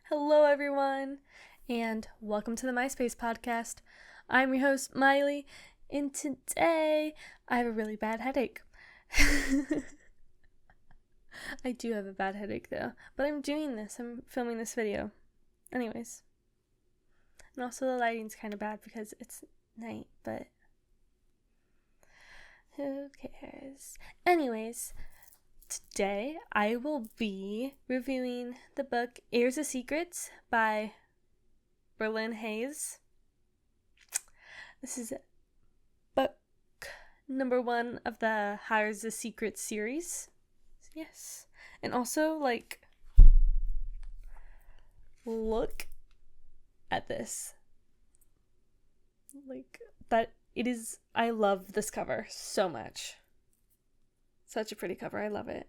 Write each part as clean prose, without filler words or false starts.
Hello, everyone, and welcome to the MySpace podcast. I'm your host, Miley, and today I have a really bad headache. I do have a bad headache, though, but I'm filming this video. Anyways. And also the lighting's kind of bad because it's night, but who cares? Anyways, today I will be reviewing the book Heirs of Secrets by Berlyn Heirs. This is book number 1 of the Heirs of Secrets series. Yes. And also, look at this. I love this cover so much. Such a pretty cover. I love it.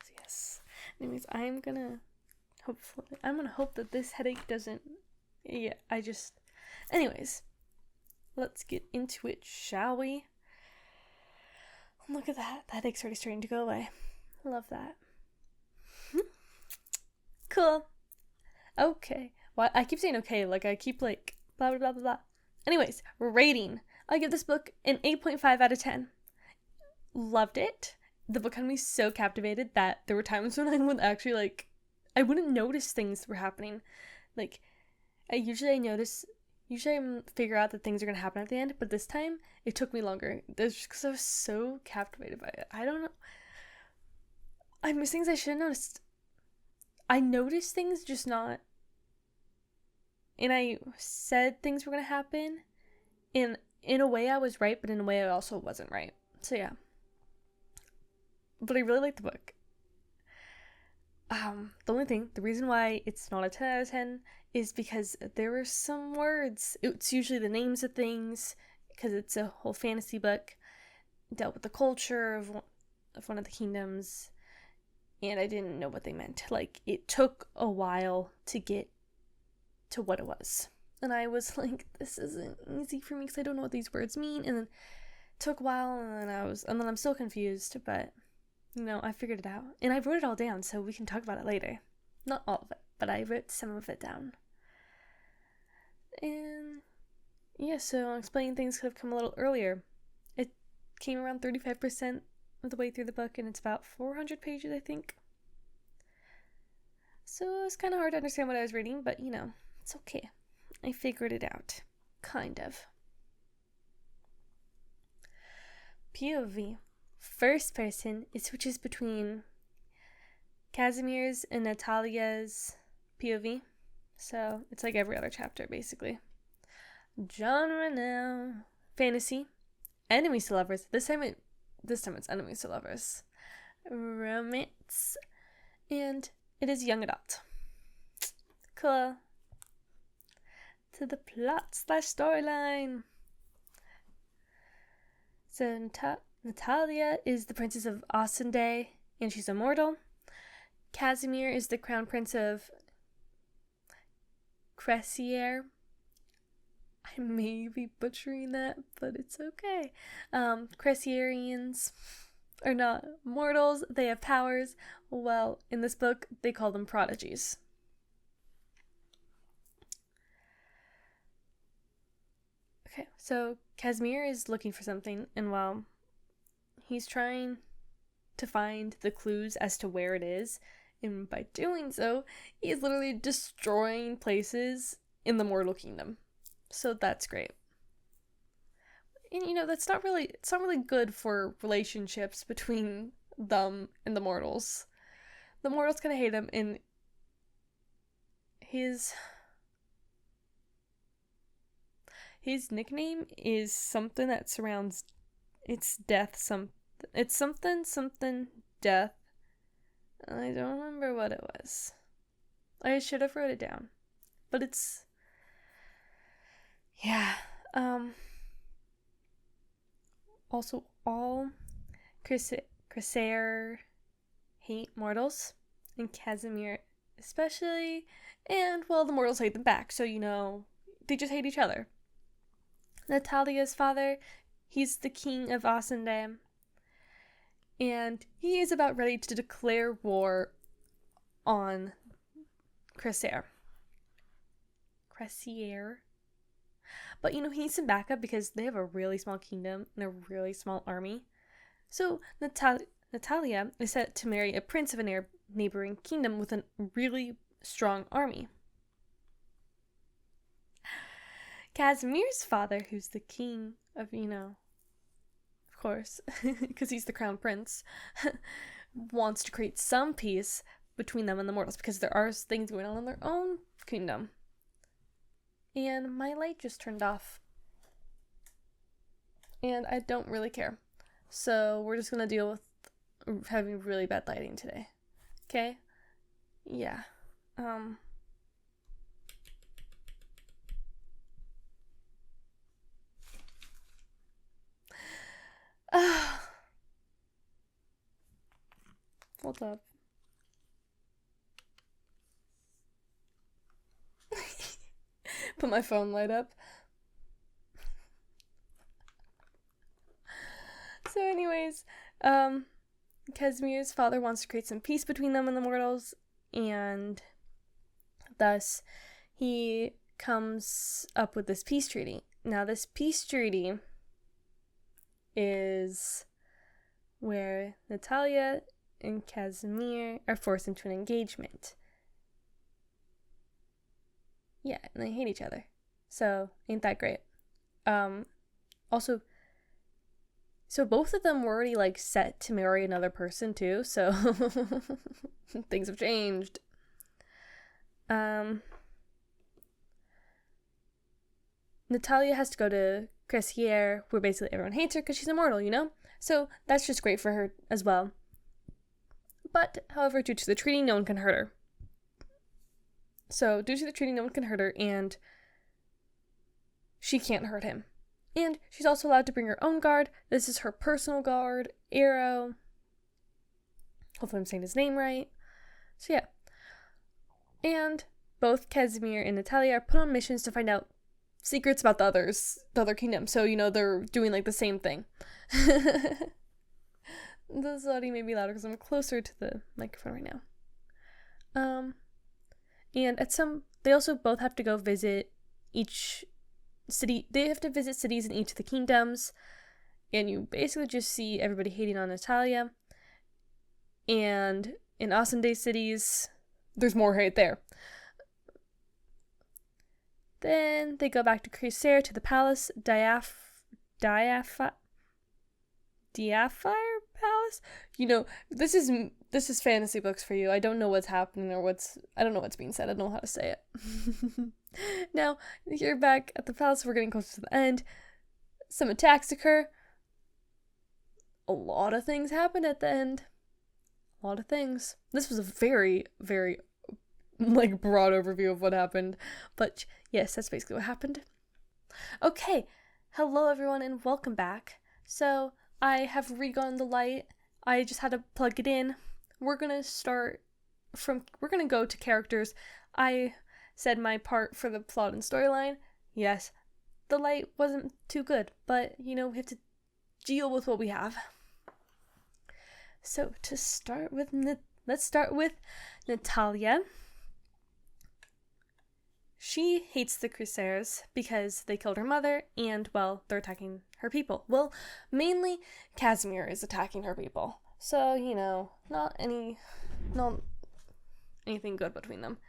So yes. Anyways, I'm gonna hope that this headache doesn't. Anyways, let's get into it, shall we? Look at that. The headache's already starting to go away. I love that. Cool. Okay. Well, I keep saying okay, I keep blah blah blah blah blah. Anyways, rating. I give this book an 8.5 out of 10. Loved it. The book had me so captivated that there were times when I would actually I wouldn't notice things were happening. I figure out that things are gonna happen at the end, but this time it took me longer. That's just because I was so captivated by it. I don't know. I missed things I should have noticed. I noticed things, just not. And I said things were gonna happen. In a way I was right, but in a way I also wasn't right. So yeah. But I really liked the book. The reason why it's not a 10 out of 10 is because there were some words. It's usually the names of things, because it's a whole fantasy book. It dealt with the culture of one of the kingdoms, and I didn't know what they meant. It took a while to get to what it was. And I was like, this isn't easy for me because I don't know what these words mean. And then it took a while, and then I'm still confused, but I figured it out. And I wrote it all down, so we can talk about it later. Not all of it, but I wrote some of it down. And yeah, so explaining things could have come a little earlier. It came around 35% of the way through the book, and it's about 400 pages, I think. So it's kind of hard to understand what I was reading, but it's okay. I figured it out. Kind of. POV. First person, it switches between Casimir's and Natalia's POV. So it's like every other chapter, basically. Genre now. Fantasy. Enemies to lovers. This time it's enemies to lovers. Romance. And it is young adult. Cool. To the plot/storyline. So Natalia is the princess of Ossunday, and she's immortal. Casimir is the crown prince of Cressier. I may be butchering that, but it's okay. Cressierians are not mortals. They have powers. Well, in this book, they call them prodigies. Okay, so Casimir is looking for something, and while he's trying to find the clues as to where it is, and by doing so, he's literally destroying places in the mortal kingdom. So that's great. And it's not really good for relationships between them and the mortals. The mortals kind of hate him, and his nickname is something that surrounds it's death. It's something death. I don't remember what it was. I should have wrote it down, but it's also all Cressier hate mortals, and Casimir especially, and well, the mortals hate them back, so they just hate each other. Natalia's father, he's the king of Ossunday, And he is about ready to declare war on Cressier. But he needs some backup because they have a really small kingdom and a really small army. So Natalia is set to marry a prince of a neighboring kingdom with a really strong army. Casimir's father, who's the king of, of course, because he's the crown prince, wants to create some peace between them and the mortals because there are things going on in their own kingdom. And my light just turned off. And I don't really care. So we're just going to deal with having really bad lighting today. Okay? Yeah. Hold up. Put my phone light up. So anyways, Casimir's father wants to create some peace between them and the mortals, and thus he comes up with this peace treaty. Now this peace treaty is where Natalia and Casimir are forced into an engagement. Yeah, and they hate each other. So, ain't that great? Also, so both of them were already, set to marry another person, too, so things have changed. Natalia has to go to Cressier, where basically everyone hates her because she's immortal, So, that's just great for her as well. But, however, due to the treaty, no one can hurt her. So, due to the treaty, no one can hurt her, and she can't hurt him. And she's also allowed to bring her own guard. This is her personal guard, Arrow. Hopefully I'm saying his name right. So, yeah. And both Casimir and Natalia are put on missions to find out secrets about the other kingdom. So, they're doing, the same thing. This audio may be louder because I'm closer to the microphone right now. And they also both have to go visit each city. They have to visit cities in each of the kingdoms, and you basically just see everybody hating on Natalia. And in Ascendé cities, there's more hate there. Then they go back to Cressier to the palace, Diafire Palace. This is fantasy books for you. I don't know what's happening I don't know what's being said. I don't know how to say it. Now, you're back at the palace. We're getting close to the end. Some attacks occur. A lot of things happen at the end. A lot of things. This was a very, very, broad overview of what happened. But yes, that's basically what happened. Okay. Hello, everyone, and welcome back. So, I have regone the light. I just had to plug it in. We're going to go to characters. I said my part for the plot and storyline. Yes, the light wasn't too good, but, we have to deal with what we have. So, let's start with Natalia. She hates the Cressiers because they killed her mother and, they're attacking her people. Well, mainly Casimir is attacking her people. So, not anything good between them.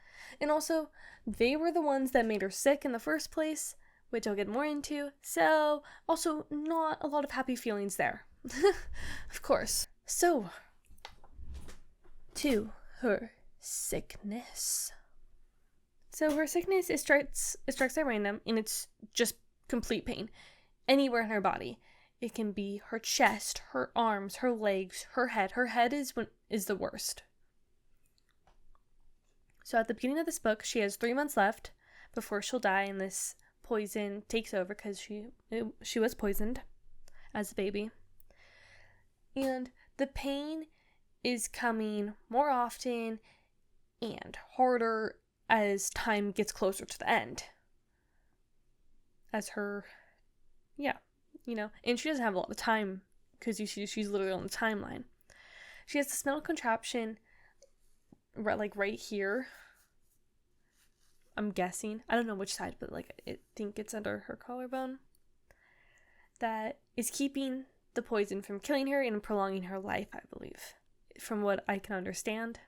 And also, they were the ones that made her sick in the first place, which I'll get more into. So, also, not a lot of happy feelings there. Of course. So, to her sickness. So her sickness, it strikes at random, and it's just complete pain. Anywhere in her body. It can be her chest, her arms, her legs, her head. Her head is the worst. So at the beginning of this book, she has 3 months left before she'll die, and this poison takes over because she was poisoned as a baby. And the pain is coming more often and harder as time gets closer to the end. As her, and she doesn't have a lot of time because she's literally on the timeline. She has this metal contraption right here. I'm guessing. I don't know which side, but like I think it's under her collarbone. That is keeping the poison from killing her and prolonging her life, I believe, from what I can understand.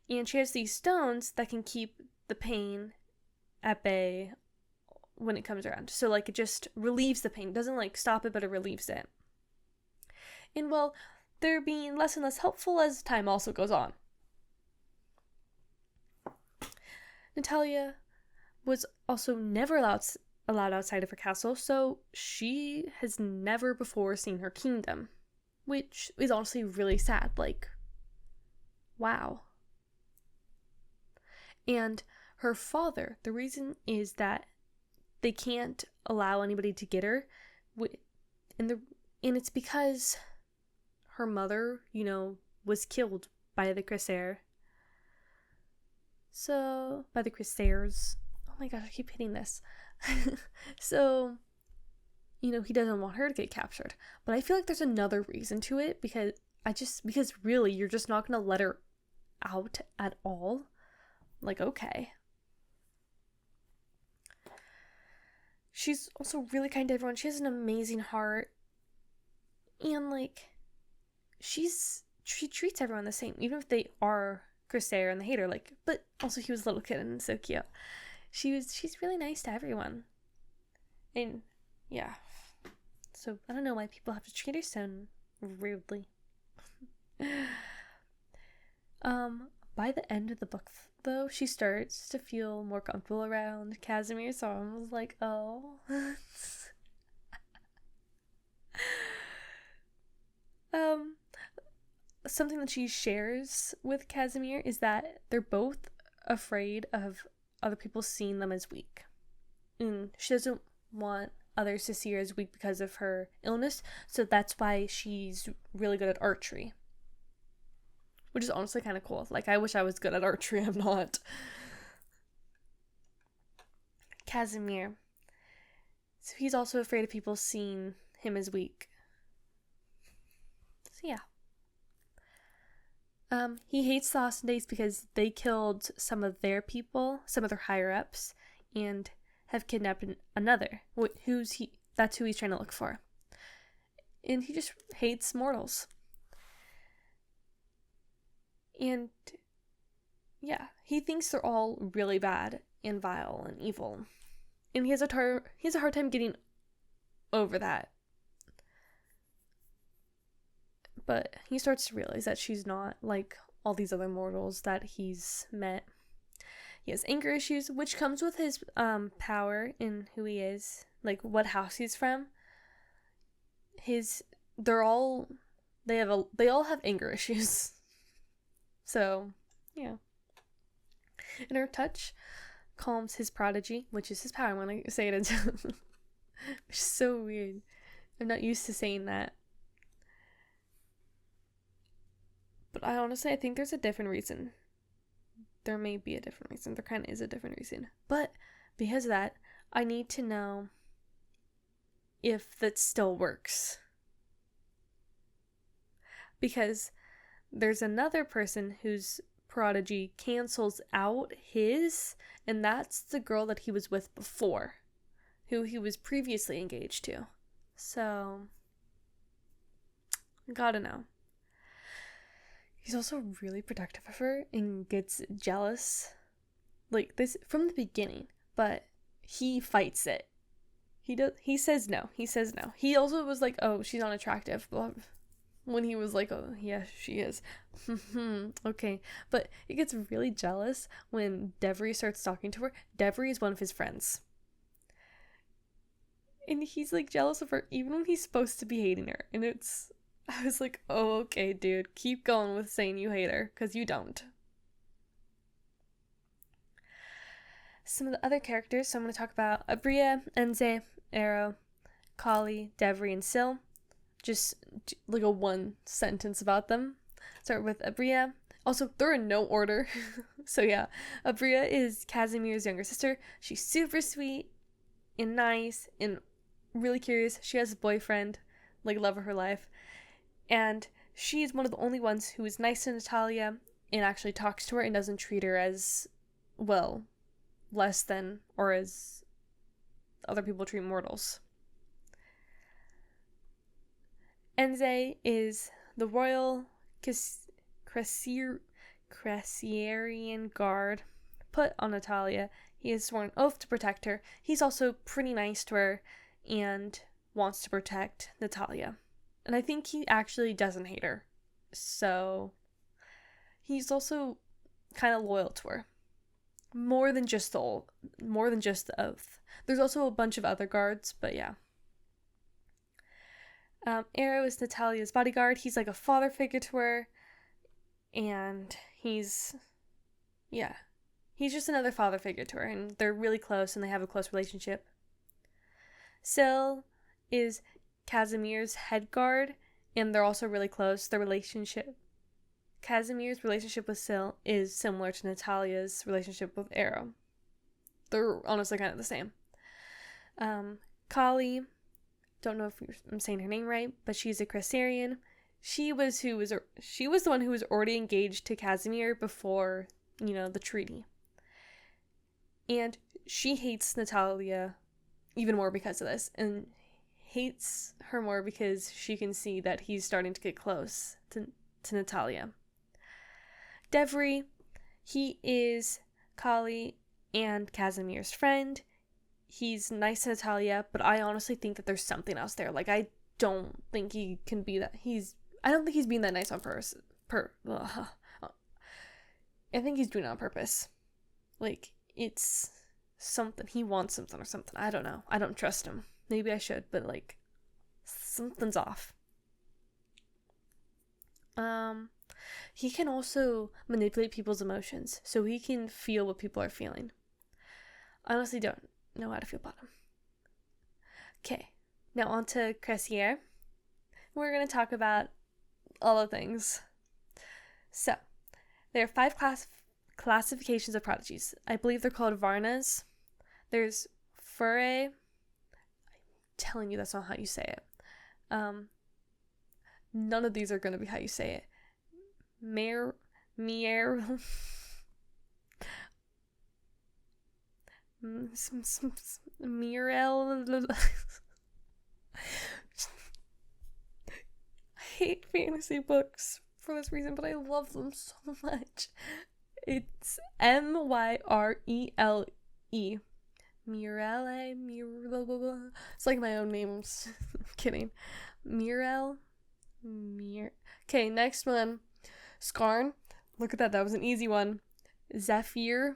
And she has these stones that can keep the pain at bay when it comes around. So like it just relieves the pain. It doesn't like stop it, but it relieves it. And well, they're being less and less helpful as time also goes on. Natalia was also never allowed outside of her castle, so she has never before seen her kingdom, which is honestly really sad. Like, wow. And her father, the reason is that they can't allow anybody to get her, and it's because her mother, was killed by the Cressair. So, by the Cressairs. Oh my gosh, I keep hitting this. So, he doesn't want her to get captured. But I feel like there's another reason to it, because really, you're just not going to let her out at all. Like, okay. She's also really kind to everyone. She has an amazing heart. And, like, she treats everyone the same, even if they are Cressair and they hate her. Like, but also he was a little kid and so cute. She's really nice to everyone. And, yeah. So, I don't know why people have to treat her so rudely. By the end of the book, though, she starts to feel more comfortable around Casimir, so I was like, oh. Something that she shares with Casimir is that they're both afraid of other people seeing them as weak. And she doesn't want others to see her as weak because of her illness, so that's why she's really good at archery. Which is honestly kind of cool. Like, I wish I was good at archery. I'm not. Casimir. So he's also afraid of people seeing him as weak. So yeah. He hates the Austendays because they killed some of their people, some of their higher-ups, and have kidnapped another. That's who he's trying to look for. And he just hates mortals. And yeah, he thinks they're all really bad and vile and evil. And he has a hard time getting over that. But he starts to realize that she's not like all these other mortals that he's met. He has anger issues, which comes with his power in who he is, like what house he's from. They all have anger issues. So, yeah. And her touch calms his prodigy, which is his power when I say it. It's so weird. I'm not used to saying that. But I think there's a different reason. There may be a different reason. There kind of is a different reason. But because of that, I need to know if that still works. Because there's another person whose prodigy cancels out his, and that's the girl that he was with before, who he was previously engaged to. So, gotta know. He's also really protective of her and gets jealous, like this from the beginning, but he fights it. He says no. He also was like, oh, she's unattractive, when he was like, oh, yeah, she is. Okay. But he gets really jealous when Devry starts talking to her. Devry is one of his friends. And he's like jealous of her even when he's supposed to be hating her. And I was like, oh, okay, dude, keep going with saying you hate her, because you don't. Some of the other characters, so I'm going to talk about Abria, Enze, Arrow, Kahali, Devry, and Syl. Just like a one sentence about them. Start with Abria. Also, they're in no order. So yeah, Abria is Casimir's younger sister. She's super sweet and nice and really curious. She has a boyfriend, like love of her life. And she's one of the only ones who is nice to Natalia and actually talks to her and doesn't treat her as, well, less than or as other people treat mortals. Enze is the royal Crescerian guard put on Natalia. He has sworn an oath to protect her. He's also pretty nice to her and wants to protect Natalia. And I think he actually doesn't hate her. So he's also kind of loyal to her. More than just the oath. There's also a bunch of other guards, but yeah. Arrow is Natalia's bodyguard. He's like a father figure to her. And he's just another father figure to her. And they're really close and they have a close relationship. Syl is Casimir's head guard. And they're also really close. Casimir's relationship with Syl is similar to Natalia's relationship with Arrow. They're honestly kind of the same. Kahali, don't know if I'm saying her name right, but she's a Crescerian. She was the one who was already engaged to Casimir before, the treaty. And she hates Natalia even more because of this, and hates her more because she can see that he's starting to get close to Natalia. Devry, he is Kahali and Casimir's friend. He's nice to Natalia, but I honestly think that there's something else there. Like, I don't think he can be that. I don't think he's being that nice on purpose. I think he's doing it on purpose. Like, it's something. He wants something or something. I don't know. I don't trust him. Maybe I should, but, like, something's off. He can also manipulate people's emotions, so he can feel what people are feeling. I honestly don't know how to feel about him. Okay, now on to Cressier. We're going to talk about all the things. So, there are 5 classifications of prodigies. I believe they're called Varnas. There's Furre. I'm telling you that's not how you say it. None of these are going to be how you say it. Mirel. I hate fantasy books for this reason, but I love them so much. It's Myrele. Mirele. It's like my own names. Kidding. Mirel. Okay, next one. Skarn. Look at that. That was an easy one. Zephyr.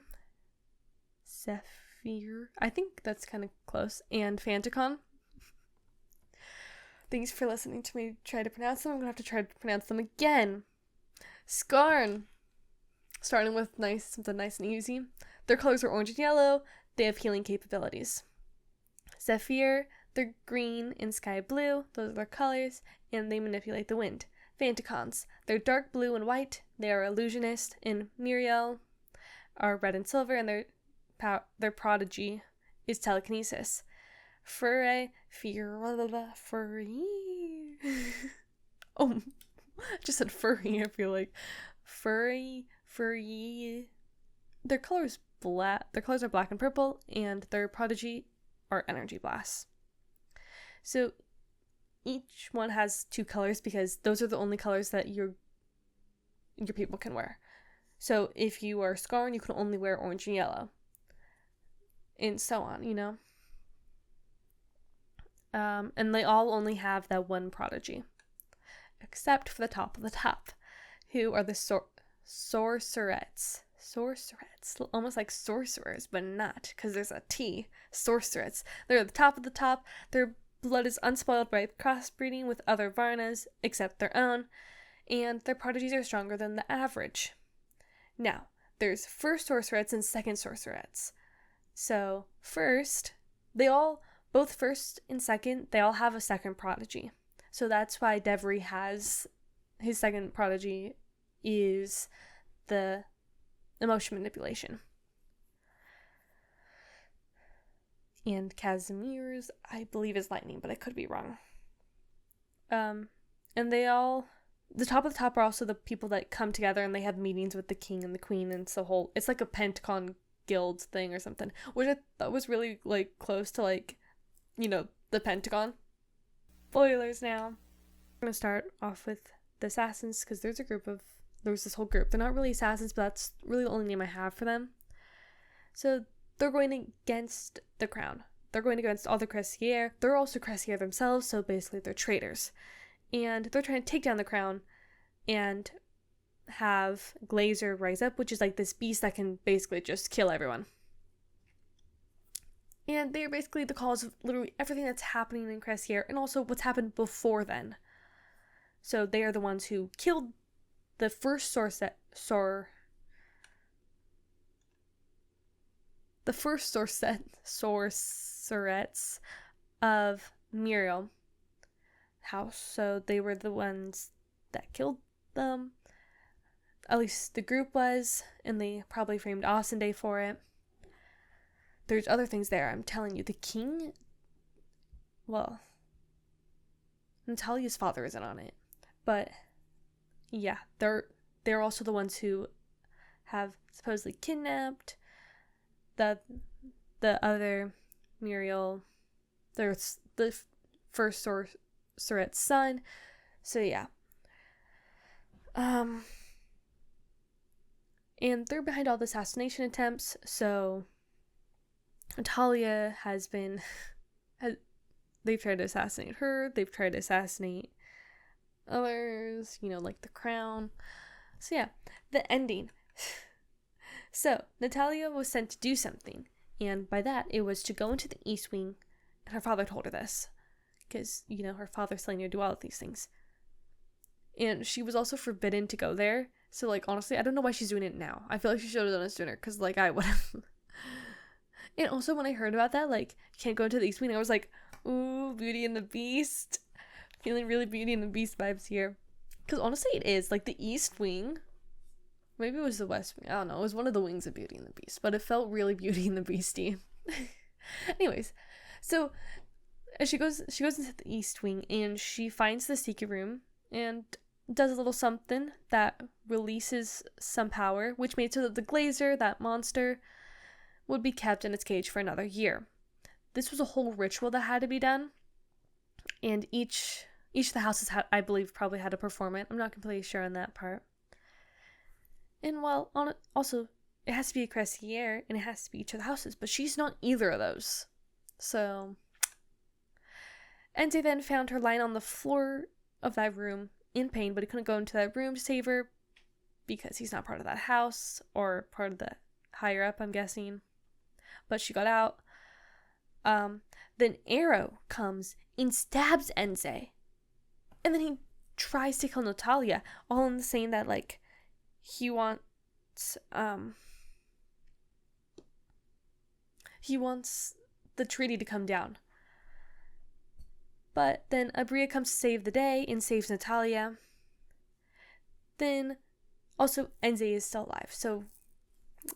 I think that's kind of close. And Fanticon. Thanks for listening to me try to pronounce them. I'm going to have to try to pronounce them again. Skarn. Starting with something nice and easy. Their colors are orange and yellow. They have healing capabilities. Zephyr. They're green and sky blue. Those are their colors. And they manipulate the wind. Fanticons. They're dark blue and white. They are illusionist. And Muriel are red and silver. And their prodigy is telekinesis. Furry. Oh, I just said furry, I feel like. Furry. Their colors are black and purple, and their prodigy are energy blasts. So each one has 2 colors because those are the only colors that your people can wear. So if you are Skarn, you can only wear orange and yellow. And so on, and they all only have that one prodigy. Except for the top of the top, who are the sorcerettes. Almost like sorcerers, but not, because there's a T. Sorcerettes. They're at the top of the top. Their blood is unspoiled by crossbreeding with other Varnas, except their own, and their prodigies are stronger than the average. Now, there's first sorcerettes and second sorcerettes. So, both first and second, they all have a second prodigy. So that's why Devry has, his second prodigy is the emotion manipulation. And Casimir's, I believe, is lightning, but I could be wrong. And they all the top of the top are also the people that come together and they have meetings with the king and the queen, and it's like a Pentagon guild thing or something, which I thought was really like close to like, the Pentagon. Spoilers now. I'm gonna start off with the assassins because there's this whole group. They're not really assassins, but that's really the only name I have for them. So they're going against the crown. They're going against all the Cressier. They're also Cressier themselves, so basically they're traitors. And they're trying to take down the crown and have Glazer rise up, which is like this beast that can basically just kill everyone. And they are basically the cause of literally everything that's happening in Cressier and also what's happened before then. So they are the ones who killed the first sorcerets of Muriel house. So they were the ones that killed them. At least the group was, and they probably framed Day for it. There's other things there. I'm telling you, the king, well, Natalia's father isn't on it, but yeah, they're also the ones who have supposedly kidnapped the other Muriel. There's the first sorceret's son. So yeah. And they're behind all the assassination attempts. So Natalia they've tried to assassinate her. They've tried to assassinate others, like the crown. So yeah, the ending. So Natalia was sent to do something, and by that it was to go into the East Wing, and her father told her this, because, her father's telling her to do all of these things. And she was also forbidden to go there, so, like, honestly, I don't know why she's doing it now. I feel like she should have done it sooner, because, like, I would have. And also, when I heard about that, like, can't go into the East Wing, I was like, ooh, Beauty and the Beast. Feeling really Beauty and the Beast vibes here. Because honestly, it is. Like, the East Wing, maybe it was the West Wing, I don't know, it was one of the wings of Beauty and the Beast, but it felt really Beauty and the Beasty. Anyways, so she goes into the East Wing, and she finds the secret room, and does a little something that releases some power, which made so that the Glazer, that monster, would be kept in its cage for another year. This was a whole ritual that had to be done, and each of the houses had, I believe, probably had to perform it. I'm not completely sure on that part. And also, it has to be a Cressier, and it has to be each of the houses, but she's not either of those. So, Enze then found her lying on the floor of that room in pain, but he couldn't go into that room to save her because he's not part of that house, or part of the higher up, I'm guessing. But she got out. Then Arrow comes and stabs Enze. And then he tries to kill Natalia, all in saying that, like, he wants the treaty to come down. But then Abria comes to save the day and saves Natalia. Then also Enze is still alive. So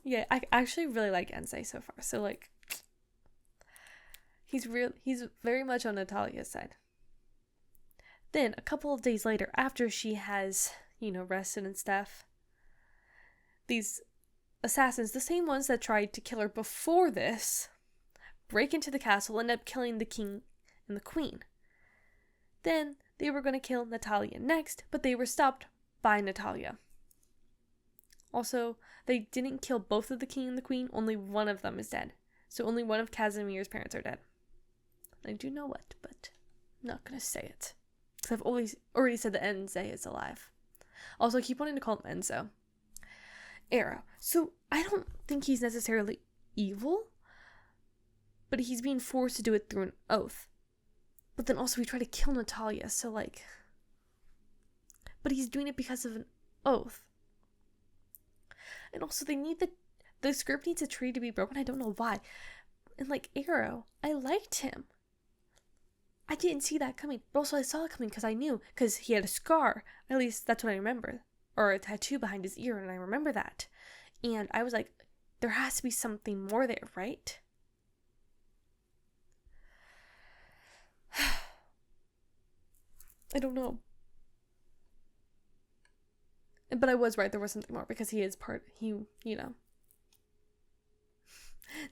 yeah, I actually really like Enze so far. So, like, he's very much on Natalia's side. Then a couple of days later, after she has, rested and stuff, these assassins, the same ones that tried to kill her before this, break into the castle and end up killing the king and the queen. Then they were going to kill Natalia next, but they were stopped by Natalia. Also, they didn't kill both of the king and the queen, only one of them is dead. So only one of Casimir's parents are dead. I do know what, but I'm not going to say it. Because I've already said that Enze is alive. Also, I keep wanting to call him Enzo. Arrow. So I don't think he's necessarily evil, but he's being forced to do it through an oath. But then also he tried to kill Natalia, so, like, but he's doing it because of an oath. And also the script needs a tree to be broken. I don't know why. And, like, Arrow, I liked him. I didn't see that coming. But also I saw it coming because I knew. Because he had a scar. At least that's what I remember. Or a tattoo behind his ear, and I remember that. And I was like, there has to be something more there, right? I don't know. But I was right, there was something more, because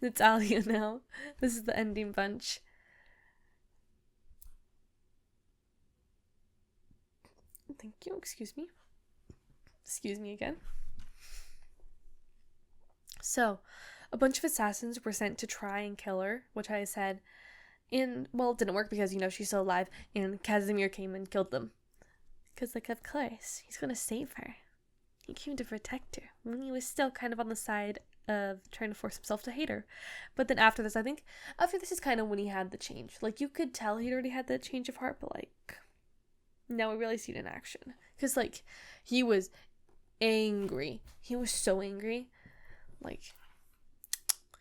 Natalia now. This is the ending bunch. Thank you, excuse me. Excuse me again. So, a bunch of assassins were sent to try and kill her, which I said, and, well, it didn't work because, she's still alive, and Casimir came and killed them. Because, of course, he's gonna save her. He came to protect her, when he was still kind of on the side of trying to force himself to hate her. But then after this is kind of when he had the change. You could tell he'd already had that change of heart, but, now we really see it in action. Because, he was angry. He was so angry.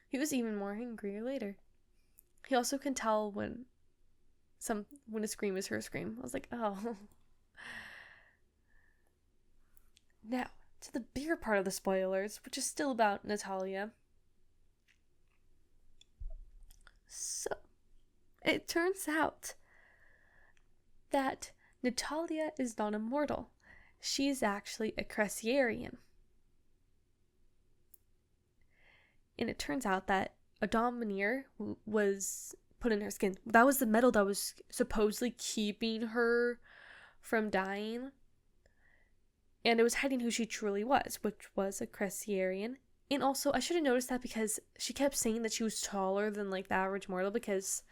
He was even more angrier later. He also can tell when a scream is her scream. I was like, oh. Now, to the bigger part of the spoilers, which is still about Natalia. So, it turns out that Natalia is not immortal. She is actually a Cressiarian. And it turns out that a Domineer was put in her skin. That was the metal that was supposedly keeping her from dying. And it was hiding who she truly was, which was a Cressiarian. And also, I should have noticed that because she kept saying that she was taller than, the average mortal, because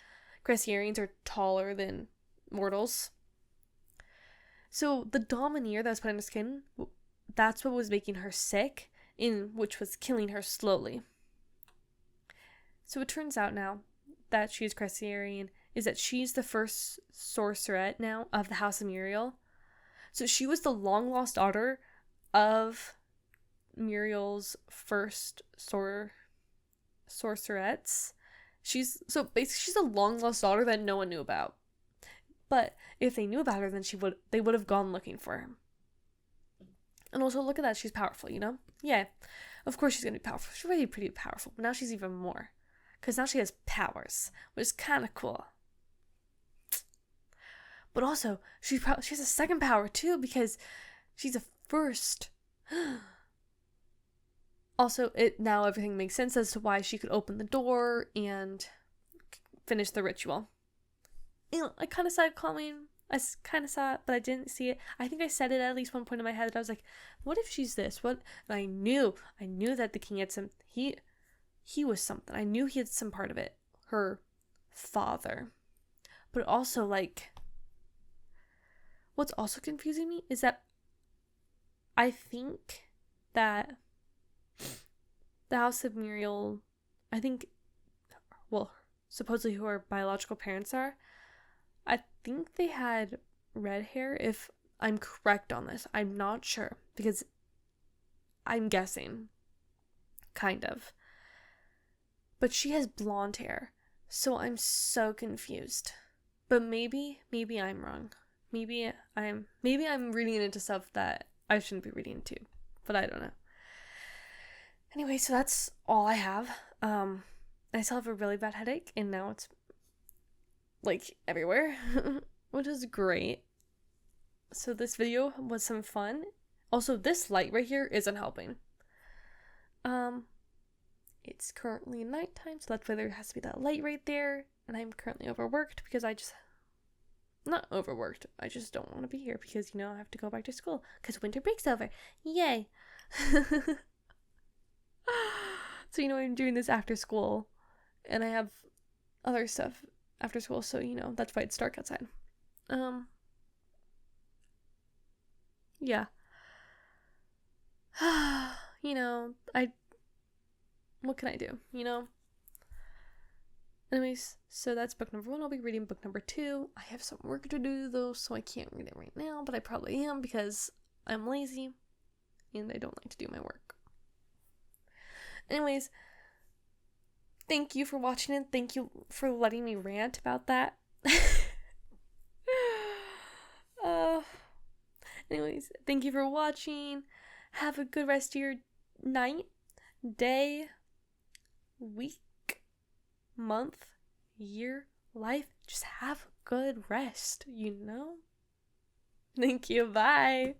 Cressiarians are taller than mortals. So, the Domineer that was put in her skin, that's what was making her sick, which was killing her slowly. So it turns out now that she's Cressiarian is that she's the first sorceress now of the House of Muriel. So she was the long-lost daughter of Muriel's first sorceress. She's a long-lost daughter that no one knew about. But if they knew about her, then they would have gone looking for her. And also, look at that, she's powerful, Yeah, of course she's going to be powerful. She's already pretty powerful, but now she's even more. Because now she has powers, which is kind of cool. But also, she has a second power too, because she's a first. Also, now everything makes sense as to why she could open the door and finish the ritual. I kind of saw it coming. I kind of saw it, but I didn't see it. I think I said it at least one point in my head that I was like, what if she's this? What? And I knew that the king had some, he was something. I knew he had some part of it. Her father. But also, what's also confusing me is that I think that the House of Muriel, supposedly who her biological parents are, I think they had red hair, if I'm correct on this. I'm not sure, because I'm guessing. Kind of. But she has blonde hair, so I'm so confused. But maybe I'm wrong. Maybe I'm reading into stuff that I shouldn't be reading into, but I don't know. Anyway, so that's all I have. I still have a really bad headache, and now it's everywhere, which is great. So this video was some fun. Also, this light right here isn't helping. It's currently nighttime, so that's why there has to be that light right there. And I'm currently overworked because not overworked. I just don't want to be here because, I have to go back to school because winter break's over. Yay. So, I'm doing this after school and I have other stuff after school. So, that's why it's dark outside. Yeah. What can I do, Anyways, so that's book number 1. I'll be reading book number 2. I have some work to do, though, so I can't read it right now, but I probably am because I'm lazy and I don't like to do my work. Anyways, thank you for watching it. Thank you for letting me rant about that. Anyways, thank you for watching. Have a good rest of your night, day, week, month, year, life. Just have a good rest, Thank you. Bye.